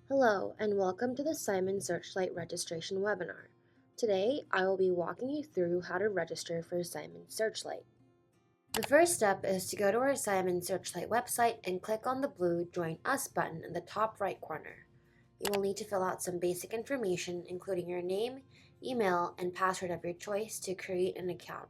Hello, and welcome to the Simons Searchlight registration webinar. Today, I will be walking you through how to register for Simons Searchlight. The first step is to go to our Simons Searchlight website and click on the blue Join Us button in the top right corner. You will need to fill out some basic information, including your name, email, and password of your choice to create an account.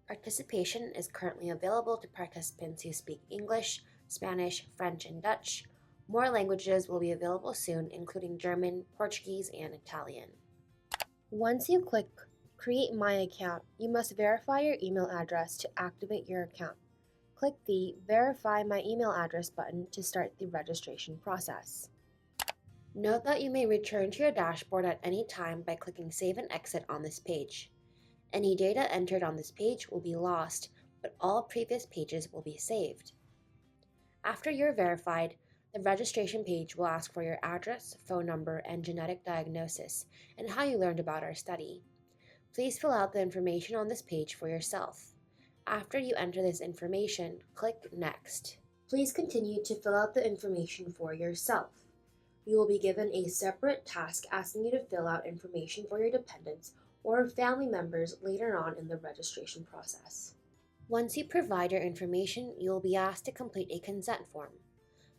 Participation is currently available to participants who speak English, Spanish, French, and Dutch. More languages will be available soon, including German, Portuguese, and Italian. Once you click Create My Account, you must verify your email address to activate your account. Click the Verify My Email Address button to start the registration process. Note that you may return to your dashboard at any time by clicking Save and Exit on this page. Any data entered on this page will be lost, but all previous pages will be saved. After you're verified, the registration page will ask for your address, phone number, and genetic diagnosis, and how you learned about our study. Please fill out the information on this page for yourself. After you enter this information, click Next. Please continue to fill out the information for yourself. You will be given a separate task asking you to fill out information for your dependents or family members later on in the registration process. Once you provide your information, you will be asked to complete a consent form.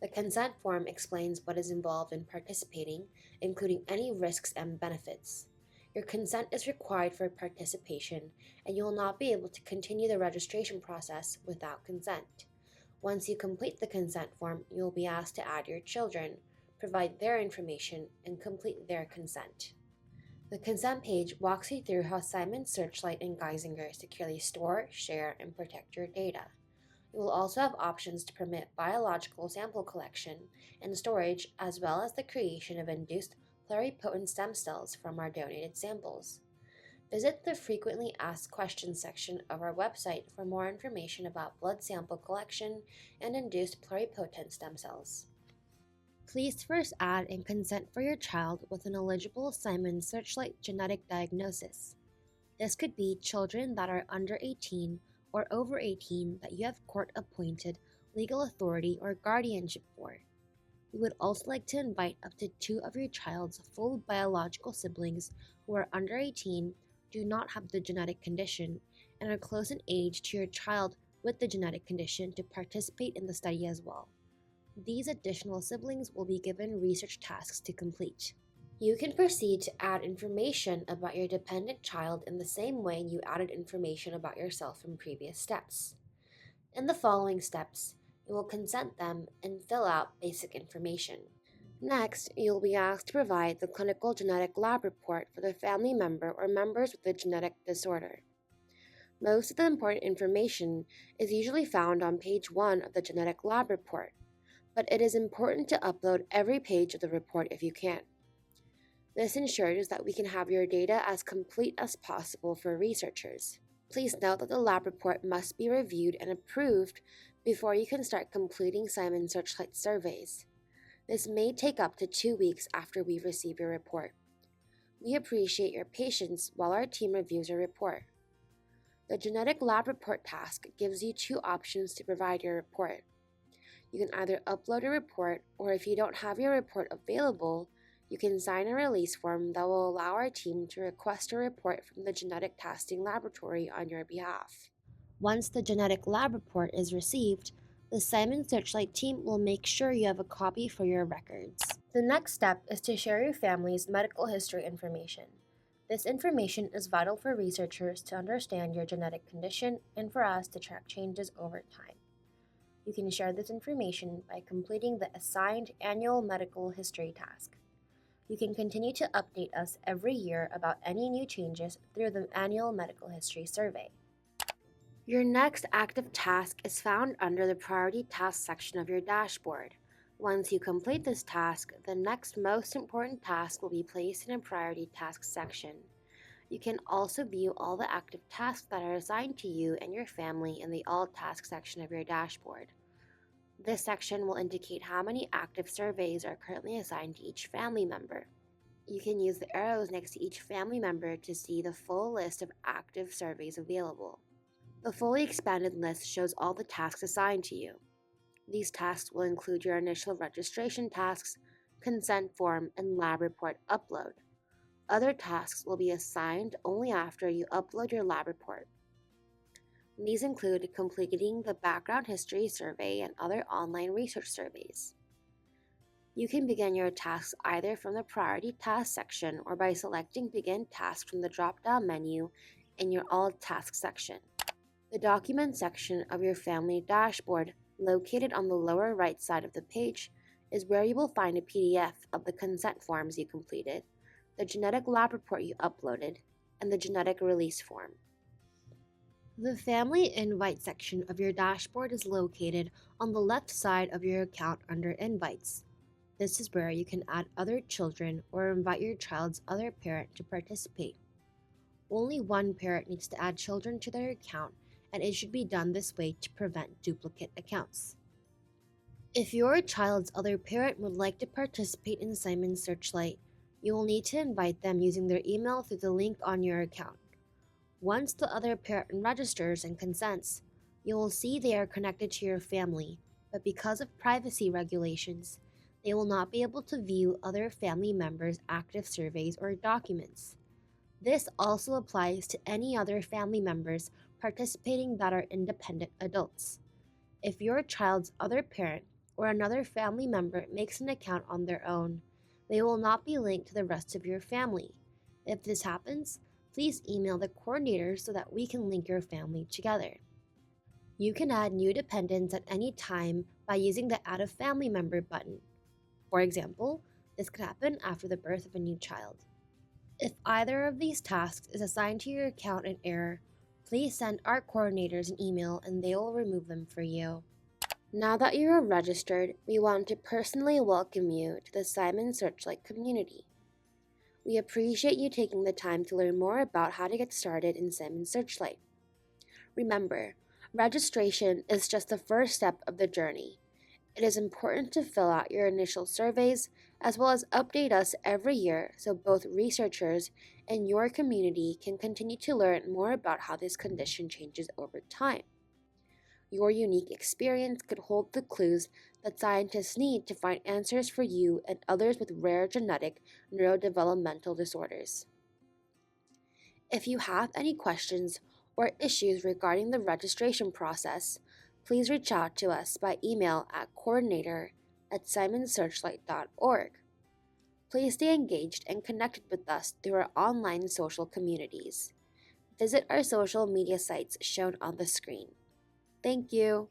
The consent form explains what is involved in participating, including any risks and benefits. Your consent is required for participation, and you will not be able to continue the registration process without consent. Once you complete the consent form, you will be asked to add your children, provide their information, and complete their consent. The consent page walks you through how Simons Searchlight and Geisinger securely store, share, and protect your data. You will also have options to permit biological sample collection and storage, as well as the creation of induced pluripotent stem cells from our donated samples. Visit the Frequently Asked Questions section of our website for more information about blood sample collection and induced pluripotent stem cells. Please first add and consent for your child with an eligible Simons Searchlight genetic diagnosis. This could be children that are under 18 or over 18 that you have court-appointed legal authority or guardianship for. We would also like to invite up to 2 of your child's full biological siblings who are under 18, do not have the genetic condition, and are close in age to your child with the genetic condition to participate in the study as well. These additional siblings will be given research tasks to complete. You can proceed to add information about your dependent child in the same way you added information about yourself in previous steps. In the following steps, you will consent them and fill out basic information. Next, you will be asked to provide the clinical genetic lab report for the family member or members with the genetic disorder. Most of the important information is usually found on page 1 of the genetic lab report, but it is important to upload every page of the report if you can. This ensures that we can have your data as complete as possible for researchers. Please note that the lab report must be reviewed and approved before you can start completing Simons Searchlight surveys. This may take up to 2 weeks after we receive your report. We appreciate your patience while our team reviews your report. The genetic lab report task gives you 2 options to provide your report. You can either upload a report, or if you don't have your report available, you can sign a release form that will allow our team to request a report from the genetic testing laboratory on your behalf. Once the genetic lab report is received, the Simons Searchlight team will make sure you have a copy for your records. The next step is to share your family's medical history information. This information is vital for researchers to understand your genetic condition and for us to track changes over time. You can share this information by completing the assigned annual medical history task. You can continue to update us every year about any new changes through the annual medical history survey. Your next active task is found under the Priority Task section of your dashboard. Once you complete this task, the next most important task will be placed in a Priority Tasks section. You can also view all the active tasks that are assigned to you and your family in the All Tasks section of your dashboard. This section will indicate how many active surveys are currently assigned to each family member. You can use the arrows next to each family member to see the full list of active surveys available. The fully expanded list shows all the tasks assigned to you. These tasks will include your initial registration tasks, consent form, and lab report upload. Other tasks will be assigned only after you upload your lab report. These include completing the background history survey and other online research surveys. You can begin your tasks either from the Priority Tasks section or by selecting Begin Task from the drop-down menu in your All Tasks section. The Document section of your family dashboard, located on the lower right side of the page, is where you will find a PDF of the consent forms you completed, the genetic lab report you uploaded, and the genetic release form. The Family Invite section of your dashboard is located on the left side of your account under Invites. This is where you can add other children or invite your child's other parent to participate. Only one parent needs to add children to their account, and it should be done this way to prevent duplicate accounts. If your child's other parent would like to participate in Simons Searchlight, you will need to invite them using their email through the link on your account. Once the other parent registers and consents, you will see they are connected to your family, but because of privacy regulations, they will not be able to view other family members' active surveys or documents. This also applies to any other family members participating that are independent adults. If your child's other parent or another family member makes an account on their own, they will not be linked to the rest of your family. If this happens, please email the coordinator so that we can link your family together. You can add new dependents at any time by using the Add a Family Member button. For example, this could happen after the birth of a new child. If either of these tasks is assigned to your account in error, please send our coordinators an email and they will remove them for you. Now that you are registered, we want to personally welcome you to the Simons Searchlight community. We appreciate you taking the time to learn more about how to get started in Simons Searchlight. Remember, registration is just the first step of the journey. It is important to fill out your initial surveys as well as update us every year so both researchers and your community can continue to learn more about how this condition changes over time. Your unique experience could hold the clues that scientists need to find answers for you and others with rare genetic neurodevelopmental disorders. If you have any questions or issues regarding the registration process, please reach out to us by email at coordinator@simonssearchlight.org. Please stay engaged and connected with us through our online social communities. Visit our social media sites shown on the screen. Thank you.